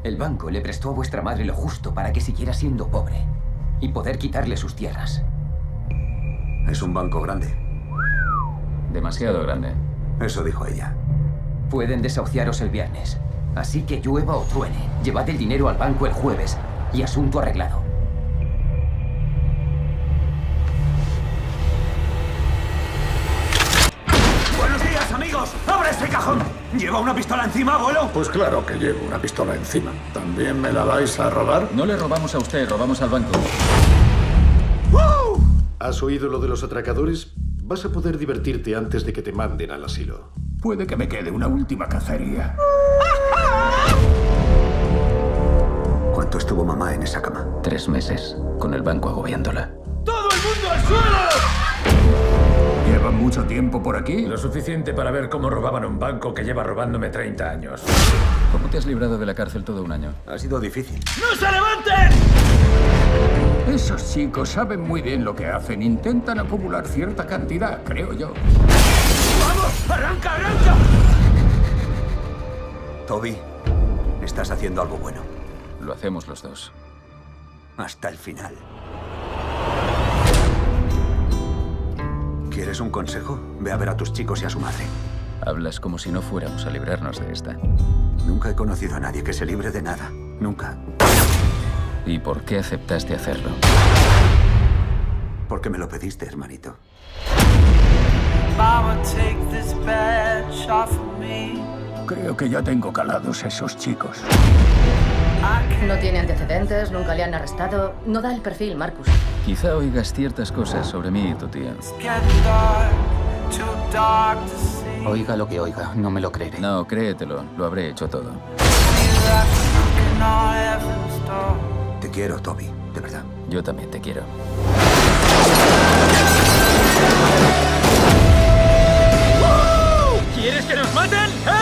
El banco le prestó a vuestra madre lo justo para que siguiera siendo pobre y poder quitarle sus tierras. Es un banco grande. Demasiado grande. Eso dijo ella. Pueden desahuciaros el viernes. Así que llueva o truene, llevad el dinero al banco el jueves y asunto arreglado. ¡Buenos días, amigos! ¡Abre ese cajón! ¿Lleva una pistola encima, abuelo? Pues claro que llevo una pistola encima. ¿También me la vais a robar? No le robamos a usted, robamos al banco. ¿Has oído lo de los atracadores? Vas a poder divertirte antes de que te manden al asilo. Puede que me quede una última cacería. ¿Cuánto estuvo mamá en esa cama? 3 meses, con el banco agobiándola. ¡Todo el mundo al suelo! ¿Llevan mucho tiempo por aquí? Lo suficiente para ver cómo robaban un banco que lleva robándome 30 años. ¿Cómo te has librado de la cárcel todo un año? Ha sido difícil. ¡No se levanten! Esos chicos saben muy bien lo que hacen. Intentan acumular cierta cantidad, creo yo. ¡Vamos! ¡Arranca, arranca! Toby, estás haciendo algo bueno. Lo hacemos los dos. Hasta el final. ¿Quieres un consejo? Ve a ver a tus chicos y a su madre. Hablas como si no fuéramos a librarnos de esta. Nunca he conocido a nadie que se libre de nada. Nunca. ¿Y por qué aceptaste hacerlo? Porque me lo pediste, hermanito. Mama, take this badge off of me. Creo que ya tengo calados esos chicos. No tiene antecedentes, nunca le han arrestado. No da el perfil, Marcus. Quizá oigas ciertas cosas sobre mí y tu tía. Get dark, too dark to see. Oiga lo que oiga, no me lo creeré. No, créetelo, lo habré hecho todo. Knocking on heaven's door. Te quiero, Toby, de verdad. Yo también te quiero. ¿Quieres que nos maten? ¡Eh!